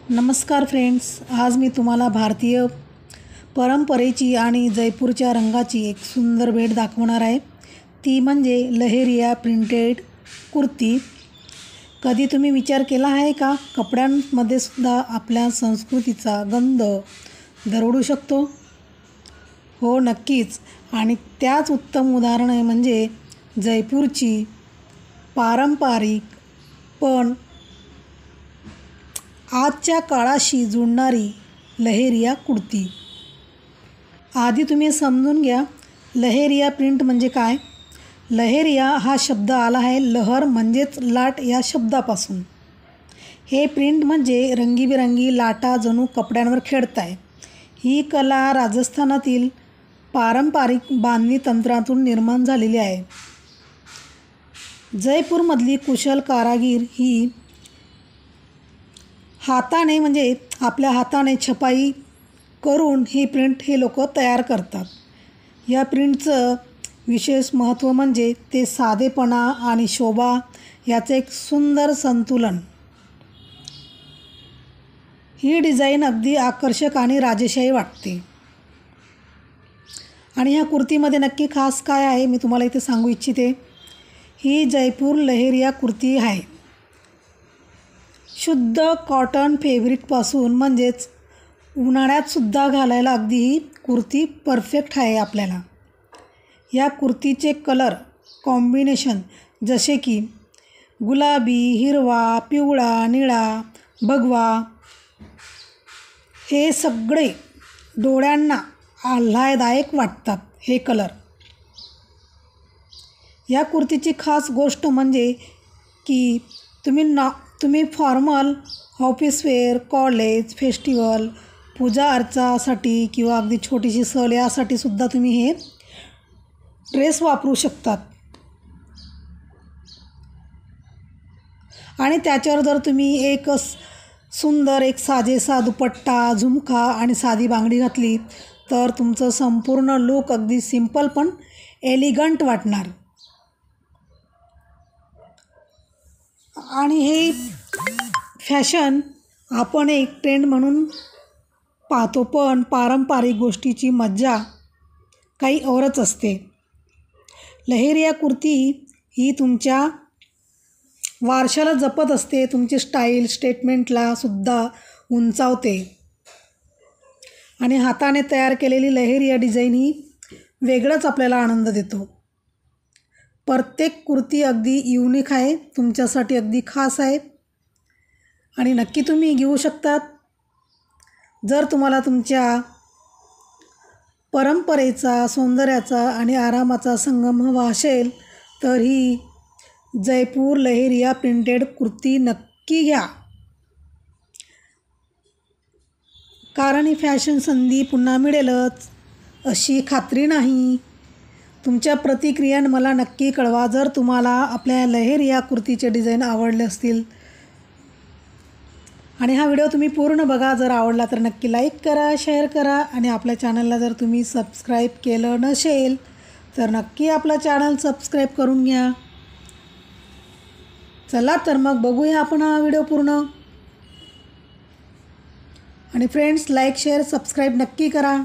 नमस्कार फ्रेंड्स, आज मी तुम्हाला भारतीय परंपरेची आणि जयपूरच्या रंगाची एक सुंदर भेट दाखवणार आहे। ती म्हणजे लहेरिया प्रिंटेड कुर्ती। कधी तुम्ही विचार केला आहे का, कपड्यांमध्ये सुद्धा आपल्या संस्कृतीचा गंध दरवळू शकतो? हो, नक्कीच। आणि त्याच उत्तम उदाहरण आहे म्हणजे जयपूरची पारंपरिक पण आजच्या काळाशी जुळणारी लहेरिया कुर्ती। आधी तुम्ही समजून घ्या, लहेरिया प्रिंट म्हणजे काय। लहेरिया हा शब्द आला आहे लहर म्हणजेच लाट या शब्दापासून। हे प्रिंट म्हणजे रंगीबेरंगी लाटा जणू कपड्यांवर खेळत आहे। ही कला राजस्थानातील पारंपरिक बांधणी तंत्रातून निर्माण झालेली आहे। जयपूरमधली कुशल कारागीर ही हाताने म्हणजे आपल्या हाताने छपाई करून ही प्रिंट हे लोक तयार करतात। या प्रिंटचं विशेष महत्त्व म्हणजे ते साधेपणा आणि शोभा याचं एक सुंदर संतुलन। ही डिझाईन अगदी आकर्षक आणि राजेशाही वाटते। आणि ह्या कुर्तीमध्ये नक्की खास काय आहे मी तुम्हाला इथे सांगू इच्छिते। ही जयपूर लहेरिया कुर्ती आहे। शुद्ध कॉटन फॅब्रिकपासून म्हणजेच उन्हाळ्यातसुद्धा घालायला अगदी ही कुर्ती परफेक्ट आहे आपल्याला। या कुर्तीचे कलर कॉम्बिनेशन जसे की गुलाबी, हिरवा, पिवळा, निळा, भगवा हे सगळे डोळ्यांना आल्हाददायक वाटतात। हे कलर या कुर्तीची खास गोष्ट म्हणजे की तुम्ही formal, office wear, college, festival, पूजा अर्चासाठी किंवा अगदी छोटीशी सहल यासाठी सुद्धा तुम्ही हे ड्रेस वापरू शकतात। आणि त्याच्यावर जर तुम्ही एक सुंदर एक साजेसा दुपट्टा, झुमका आणि साधी बांगडी घातली तर तुमचं संपूर्ण लूक अगदी सिंपल पण एलिगंट वाटणार। आणि हे फॅशन आपण एक ट्रेंड म्हणून पाहतो, पण पारंपरिक गोष्टीची मज्जा काही औरच असते। लहेरिया कुर्ती ही तुमच्या वारशाला जपत असते, तुमची स्टाईल स्टेटमेंटला सुद्धा उंचावते। आणि हाताने तयार केलेली लहेरिया डिझाईन ही वेगळाच आपल्याला आनंद देतो। प्रत्येक कुर्ती अगदी युनिक आहे, तुमच्यासाठी अगदी खास आहे आणि नक्की तुम्ही घेऊ शकतात। जर तुम्हाला तुमच्या परंपरेचा, सौंदर्याचा आणि आरामाचा संगम हवा असेल तर ही जयपूर लहेरिया प्रिंटेड कुर्ती नक्की घ्या। कारण ही फॅशन संधी पुन्हा मिळेलच अशी खात्री नाही। तुमच्या प्रतिक्रिया मला नक्की कळवा। जर तुम्हाला आपल्या लहेरिया कुर्तीचे डिझाईन आवडले असतील आणि हा व्हिडिओ तुम्ही पूर्ण बघा। जर आवडला तर नक्की लाईक करा, शेअर करा आणि आपल्या चॅनलला जर तुम्ही सबस्क्राईब केलं नसेल तर नक्की आपलं चॅनल सबस्क्राईब करून घ्या। चला तर मग बघूया आपण हा व्हिडिओ पूर्ण। आणि फ्रेंड्स, लाईक शेअर सबस्क्राईब नक्की करा।